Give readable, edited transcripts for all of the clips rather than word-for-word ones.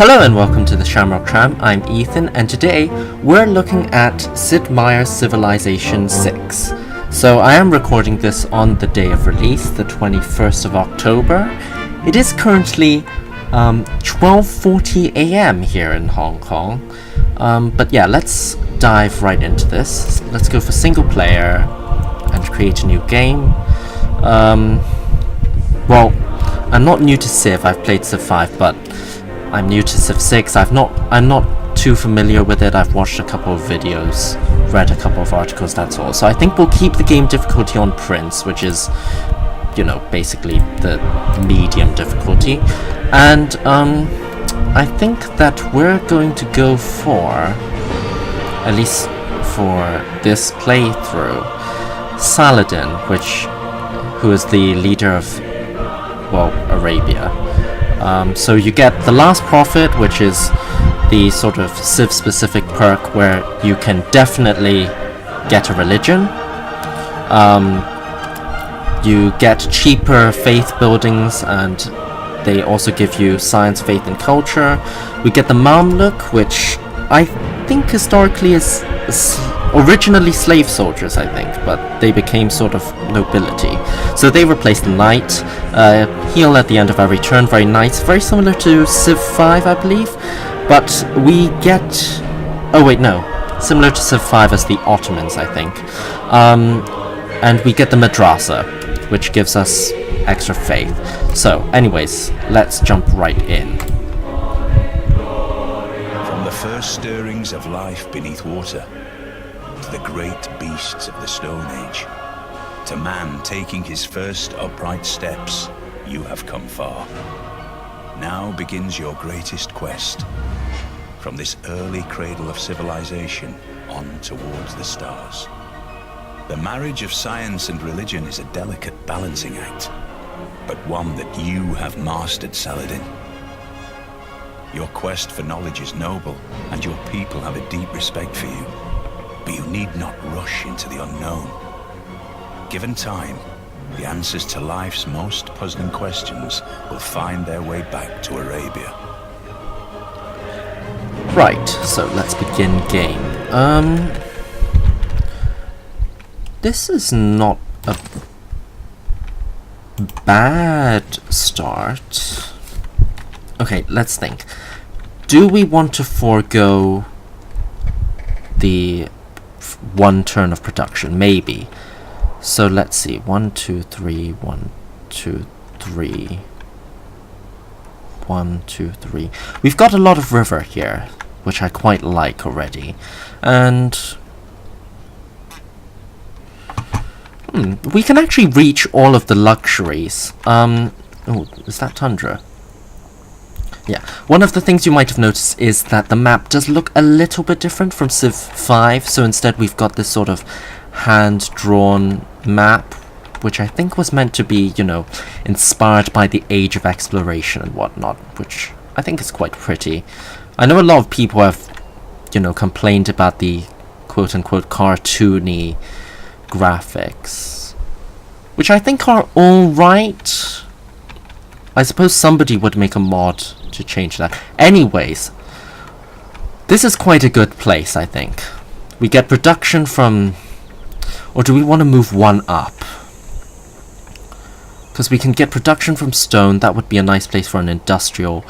Hello and welcome to the Shamrock Tram. I'm Ethan, and today we're looking at Sid Meier's Civilization 6. So I am recording this on the day of release, the 21st of October. It is currently 12:40 a.m. here in Hong Kong. But yeah, let's dive right into this. Let's go for single player and create a new game. Well, I'm not new to Civ. I've played Civ 5, but I'm new to Civ 6. I'm not too familiar with it. I've watched a couple of videos, read a couple of articles, that's all. So I think we'll keep the game difficulty on Prince, which is, you know, basically the medium difficulty. And I think that we're going to go for, at least for this playthrough, Saladin, who is the leader of, well, Arabia. So you get the Last Prophet, which is the sort of Civ-specific perk where you can definitely get a religion. You get cheaper faith buildings, and they also give you science, faith, and culture. We get the Mamluk, which I think historically is originally slave soldiers, I think, but they became sort of nobility. So they replaced the knight, heal at the end of every turn, very nice, very similar to Civ 5, I believe. But we get, oh wait, no, similar to Civ 5 as the Ottomans, I think. And we get the Madrasa, which gives us extra faith. So anyways, let's jump right in. From the first stirrings of life beneath water, to the great beasts of the Stone Age, to man taking his first upright steps, you have come far. Now begins your greatest quest, from this early cradle of civilization on towards the stars. The marriage of science and religion is a delicate balancing act, but one that you have mastered, Saladin. Your quest for knowledge is noble, and your people have a deep respect for you. But you need not rush into the unknown. Given time, the answers to life's most puzzling questions will find their way back to Arabia. Right, so let's begin game. This is not a bad start. Okay, let's think. Do we want to forego the one turn of production? Maybe. So let's see. 1, 2, 3, 1, 2, 3. 1, 2, 3. We've got a lot of river here, which I quite like already. And we can actually reach all of the luxuries. Oh, is that tundra? Yeah, one of the things you might have noticed is that the map does look a little bit different from Civ 5, so instead we've got this sort of hand-drawn map, which I think was meant to be, you know, inspired by the age of exploration and whatnot, which I think is quite pretty. I know a lot of people have, you know, complained about the quote-unquote cartoony graphics, which I think are alright. I suppose somebody would make a mod to change that. Anyways, this is quite a good place, I think. We get production from... Or do we want to move one up? Because we can get production from stone. That would be a nice place for an industrial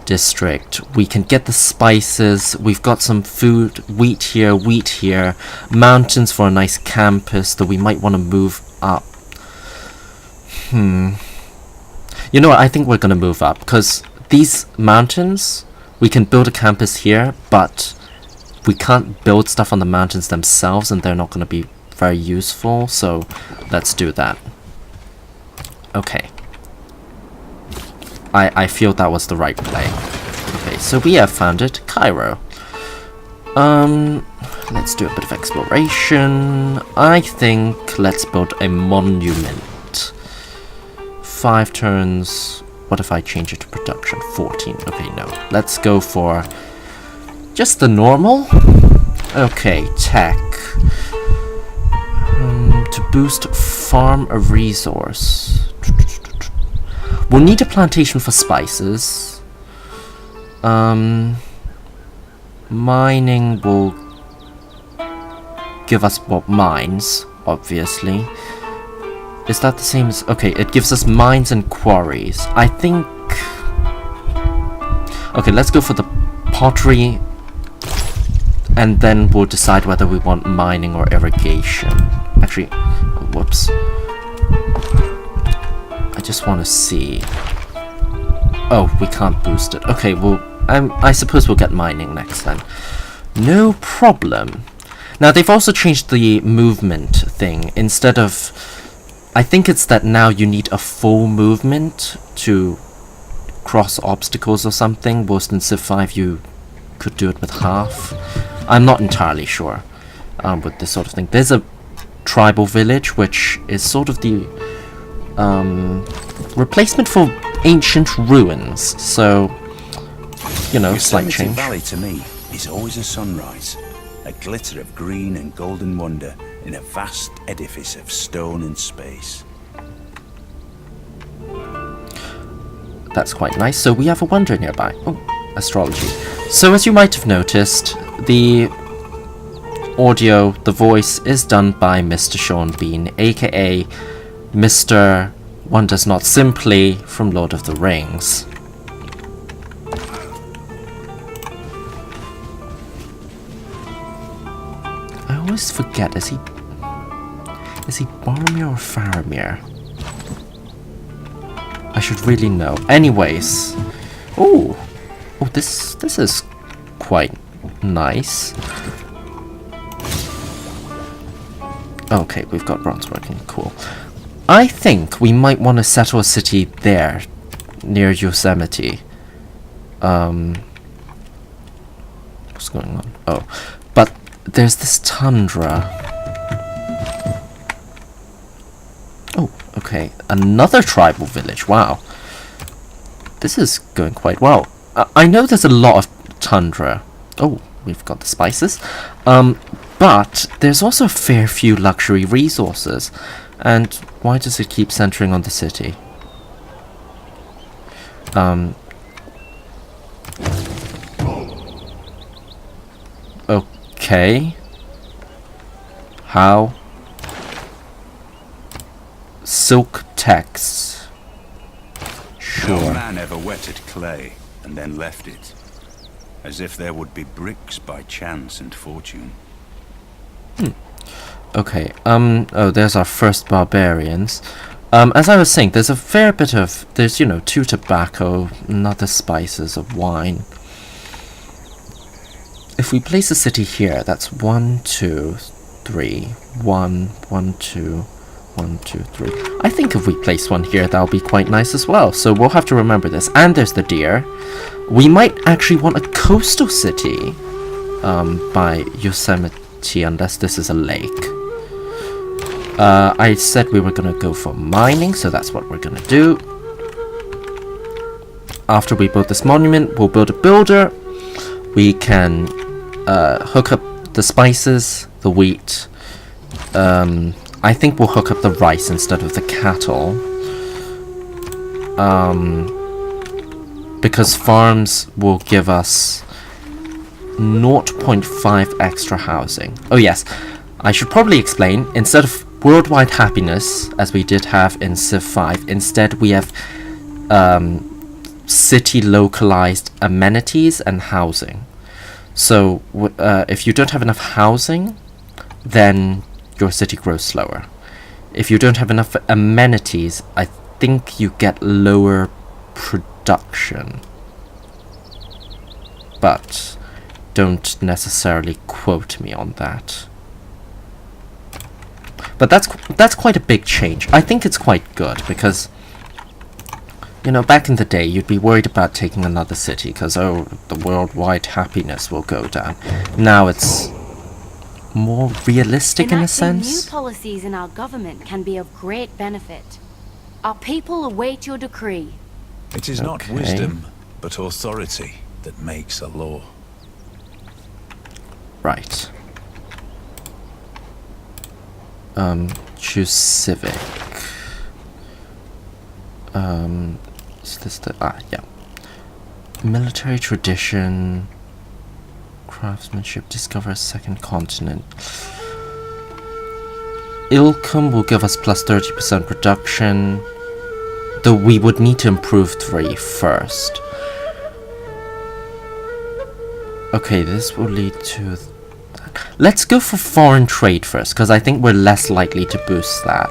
district. We can get the spices. We've got some food. Wheat here. Mountains for a nice campus, though we might want to move up. You know what, I think we're going to move up, because these mountains, we can build a campus here, but we can't build stuff on the mountains themselves, and they're not going to be very useful, so let's do that. Okay. I feel that was the right play. Okay, so we have found it, Cairo. Let's do a bit of exploration. I think let's build a monument. 5 turns. What if I change it to production? 14. Okay, no. Let's go for just the normal. Okay, tech. To boost farm a resource. We'll need a plantation for spices. Mining will give us what mines, obviously. Is that the same as... Okay, it gives us mines and quarries. I think... Okay, let's go for the pottery, and then we'll decide whether we want mining or irrigation. Actually, whoops. I just want to see... Oh, we can't boost it. Okay, well, I suppose we'll get mining next then. No problem. Now, they've also changed the movement thing. Instead of... I think it's that now you need a full movement to cross obstacles or something. Whilst in Civ 5 you could do it with half. I'm not entirely sure with this sort of thing. There's a tribal village, which is sort of the replacement for ancient ruins. So, you know, slight change. Valley to me is always a sunrise. A glitter of green and golden wonder in a vast edifice of stone and space. That's quite nice. So we have a wonder nearby. Oh, astrology. So as you might have noticed, the audio, the voice is done by Mr. Sean Bean, aka Mr. One Does Not Simply from Lord of the Rings. I always forget, is he Boromir or Faramir? I should really know. Anyways. Oh, this is quite nice. Okay, we've got bronze working. Cool. I think we might want to settle a city there, near Yosemite. What's going on? Oh, but there's this tundra. Oh, okay. Another tribal village. Wow. This is going quite well. I know there's a lot of tundra. Oh, we've got the spices. But there's also a fair few luxury resources. And why does it keep centering on the city? Okay. How? Silk texts. Sure. No man ever wetted clay and then left it, as if there would be bricks by chance and fortune. Okay, oh, there's our first barbarians. As I was saying, there's a fair bit of, there's, you know, 2 tobacco, another spices of wine. If we place a city here, that's 1, 2, 3, 1, 1, 2, 1, 2, 3. I think if we place one here, that'll be quite nice as well. So we'll have to remember this. And there's the deer. We might actually want a coastal city by Yosemite, unless this is a lake. I said we were going to go for mining, so that's what we're going to do. After we build this monument, we'll build a builder. We can hook up the spices, the wheat. I think we'll hook up the rice instead of the cattle. Because farms will give us 0.5 extra housing. Oh yes, I should probably explain, instead of worldwide happiness, as we did have in Civ 5, instead we have city localized amenities and housing. So if you don't have enough housing, then your city grows slower. If you don't have enough amenities, I think you get lower production. But don't necessarily quote me on that. But that's quite a big change. I think it's quite good because, you know, back in the day you'd be worried about taking another city because, oh, the worldwide happiness will go down. Now it's more realistic in a sense. New policies in our government can be of great benefit. Our people await your decree. It is not wisdom, but authority that makes a law. Right. Choose civic. Is this the... yeah. Military tradition. Craftsmanship. Discover a second continent. Ilcum will give us plus 30% production. Though we would need to improve 3 first. Okay, this will lead to... Let's go for foreign trade first, because I think we're less likely to boost that.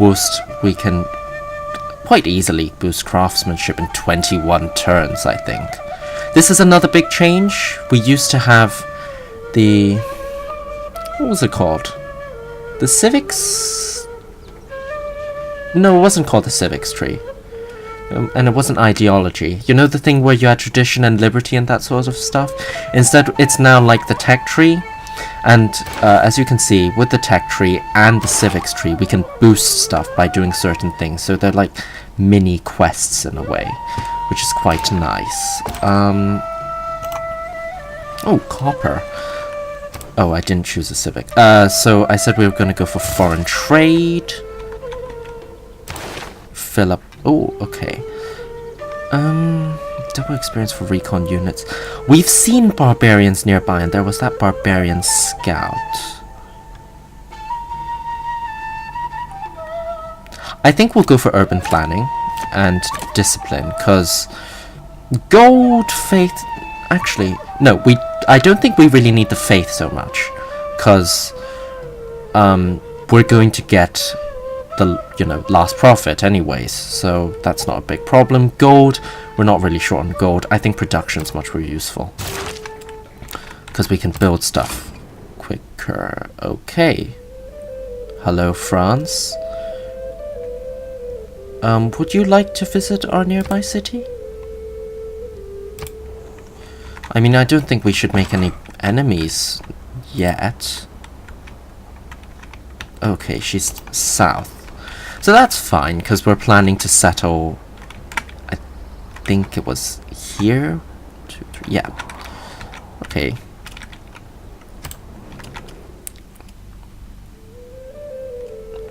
Whilst we can quite easily boost craftsmanship in 21 turns, I think. This is another big change. We used to have the... What was it called? The civics... No, it wasn't called the civics tree. And it wasn't ideology. You know the thing where you had tradition and liberty and that sort of stuff? Instead, it's now like the tech tree. And as you can see, with the tech tree and the civics tree, we can boost stuff by doing certain things. So they're like mini quests in a way, which is quite nice. Oh, copper. Oh, I didn't choose a civic. So I said we were going to go for foreign trade. Fill up. Oh, okay. Double experience for recon units. We've seen barbarians nearby, and there was that barbarian scout. I think we'll go for urban planning and discipline, because gold, faith... Actually, no, I don't think we really need the faith so much, because we're going to get the, last profit anyways, so that's not a big problem. Gold, we're not really short on gold. I think production's much more useful, because we can build stuff quicker. Okay. Hello, France. Would you like to visit our nearby city? I mean, I don't think we should make any enemies yet. Okay, she's south. So that's fine, because we're planning to settle... I think it was here? 2, 3, yeah. Okay.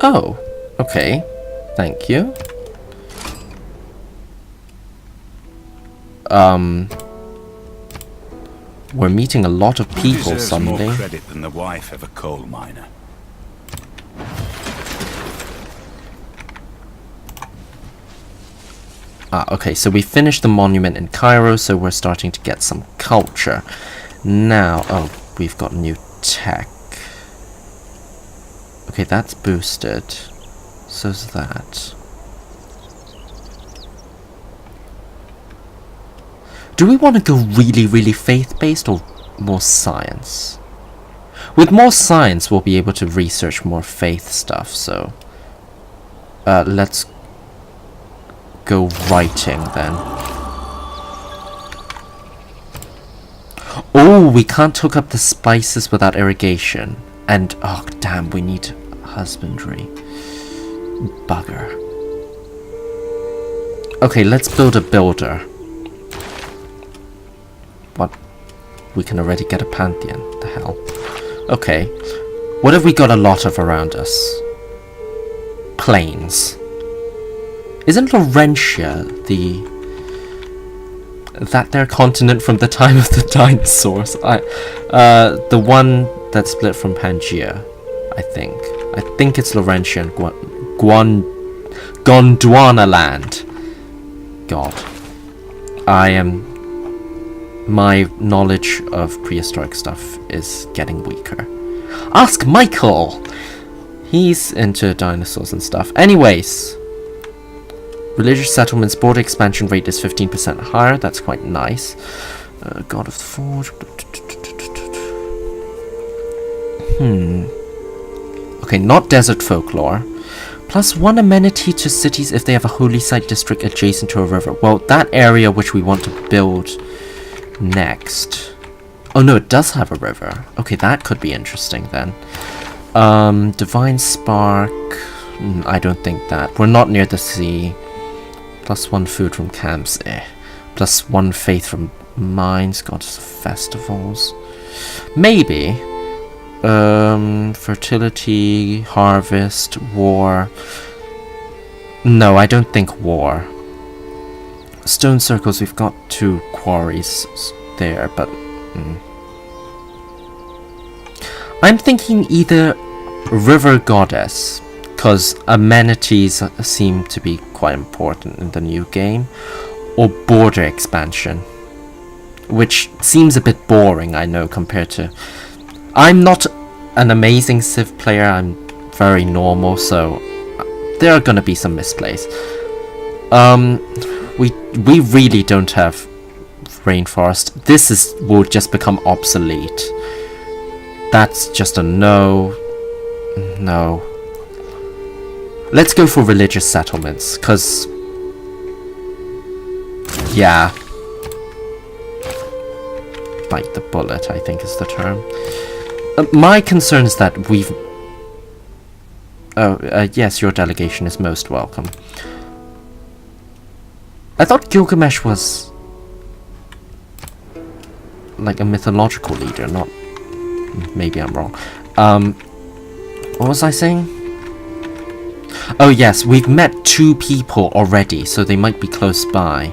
Oh, okay. Thank you. We're meeting a lot of people someday. More credit than the wife of a coal miner. Okay, so we finished the monument in Cairo, so we're starting to get some culture. Now, oh, we've got new tech. Okay, that's boosted. So's that. Do we want to go really, really faith-based or more science? With more science, we'll be able to research more faith stuff, so... let's go writing, then. Oh, we can't hook up the spices without irrigation. And, oh, damn, we need husbandry. Bugger. Okay, let's build a builder. What? We can already get a pantheon. The hell? Okay. What have we got a lot of around us? Plains. Isn't Laurentia that their continent from the time of the dinosaurs? The one that split from Pangaea, I think. I think it's Laurentia and Gondwana land. God. My knowledge of prehistoric stuff is getting weaker. Ask Michael! He's into dinosaurs and stuff. Anyways. Religious settlements border expansion rate is 15% higher. That's quite nice. God of the Forge. Okay, not desert folklore. +1 amenity to cities if they have a holy site district adjacent to a river. Well, that area which we want to build next. Oh no, it does have a river. Okay, that could be interesting then. Divine Spark. I don't think that. We're not near the sea. +1 food from camps. +1 faith from mines. Goddess of festivals. Maybe. Fertility, harvest, war. No, I don't think war. stone circles, we've got 2 quarries there, but I'm thinking either River Goddess, because amenities seem to be quite important in the new game, or Border Expansion, which seems a bit boring, I know, compared to... I'm not an amazing Civ player, I'm very normal, so there are gonna be some misplays. We really don't have rainforest. This will just become obsolete. That's just a no. No. Let's go for religious settlements, cause yeah. Bite the bullet, I think is the term. My concern is that we've... yes, your delegation is most welcome. I thought Gilgamesh was like a mythological leader, not... Maybe I'm wrong. What was I saying? Oh yes, we've met 2 people already, so they might be close by.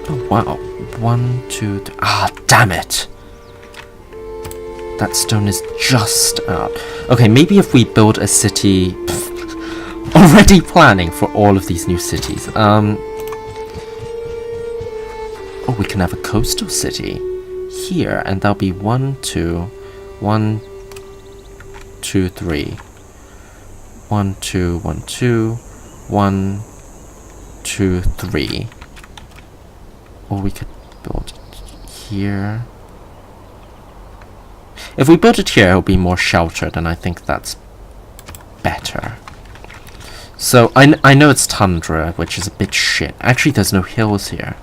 Oh wow. 1, 2, 3... Ah, damn it! That stone is just out. Okay, maybe if we build a city... Already planning for all of these new cities. Oh, we can have a coastal city here, and that'll be 1, 2, 1, 2, 3. 1, 2, 1, 2, 1, 2, 3. Or we could build it here. If we build it here, it'll be more sheltered, and I think that's better. So, I know it's tundra, which is a bit shit. Actually, there's no hills here.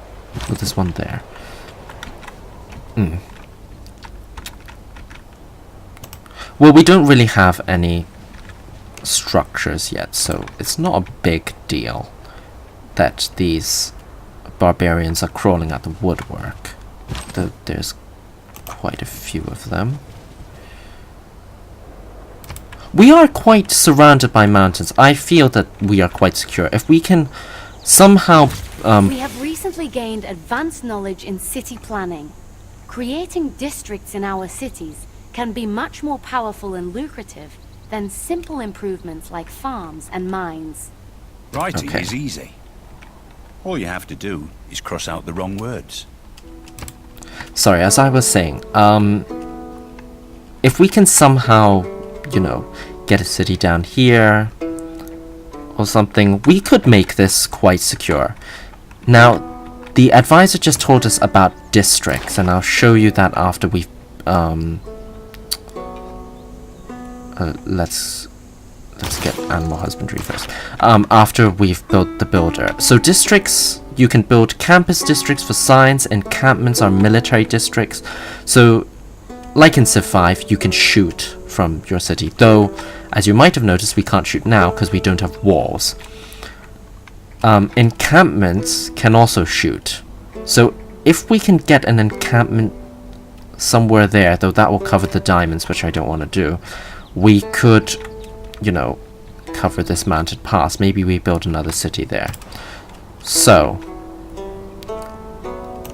Oh, there's one there. Well, we don't really have any structures yet, so it's not a big deal that these barbarians are crawling out the woodwork. Though there's quite a few of them. We are quite surrounded by mountains. I feel that we are quite secure. If we can somehow... We have recently gained advanced knowledge in city planning. Creating districts in our cities can be much more powerful and lucrative than simple improvements like farms and mines. Writing is easy. All you have to do is cross out the wrong words. Sorry, as I was saying, if we can somehow, you know, get a city down here or something, we could make this quite secure. Now, the advisor just told us about districts, and I'll show you that after we've let's get animal husbandry first. After we've built the builder. So districts, you can build campus districts for science, encampments are military districts. So, like in Civ 5, you can shoot from your city. Though, as you might have noticed, we can't shoot now because we don't have walls. Encampments can also shoot. So, if we can get an encampment somewhere there, though that will cover the diamonds, which I don't want to do, we could, you know, cover this mounted pass. Maybe we build another city there. So,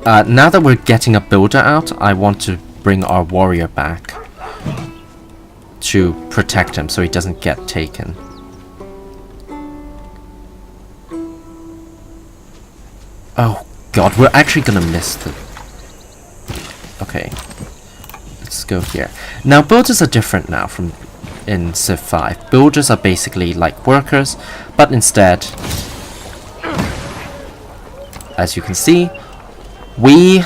now that we're getting a builder out, I want to bring our warrior back to protect him so he doesn't get taken. Oh god, we're actually gonna miss the... Okay. Let's go here. Now, builders are different now from in Civ 5. Builders are basically like workers, but instead, as you can see, we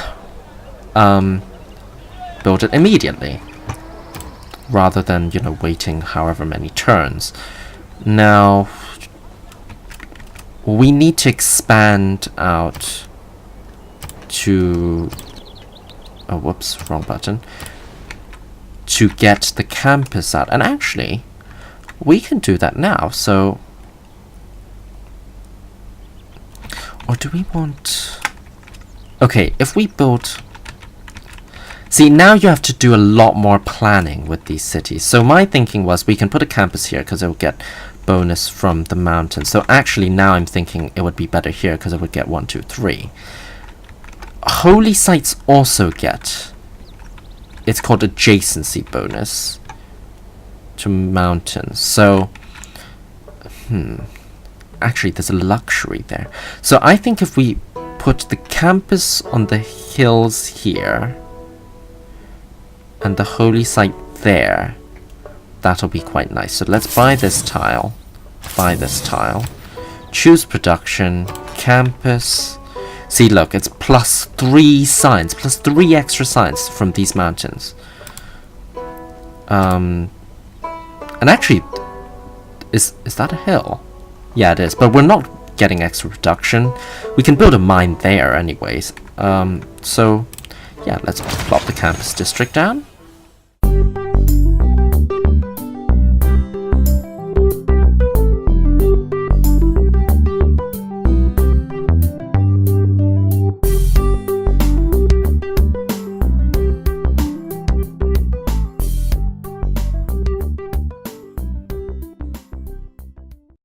build it immediately, rather than, you know, waiting however many turns. Now, we need to expand out to... Oh, whoops, wrong button. To get the campus out. And actually, we can do that now, so... Or do we want... Okay, if we build... See, now you have to do a lot more planning with these cities. So my thinking was we can put a campus here because it will get bonus from the mountain. So actually now I'm thinking it would be better here because it would get 1, 2, 3. Holy sites also get, it's called adjacency bonus to mountains. So, actually there's a luxury there. So I think if we put the campus on the hills here and the holy site there, that'll be quite nice. So let's buy this tile, choose production, campus. See, look, it's plus 3 signs, plus 3 extra signs from these mountains. And actually, is that a hill? Yeah, it is, but we're not getting extra production. We can build a mine there anyways. So, yeah, let's plop the campus district down.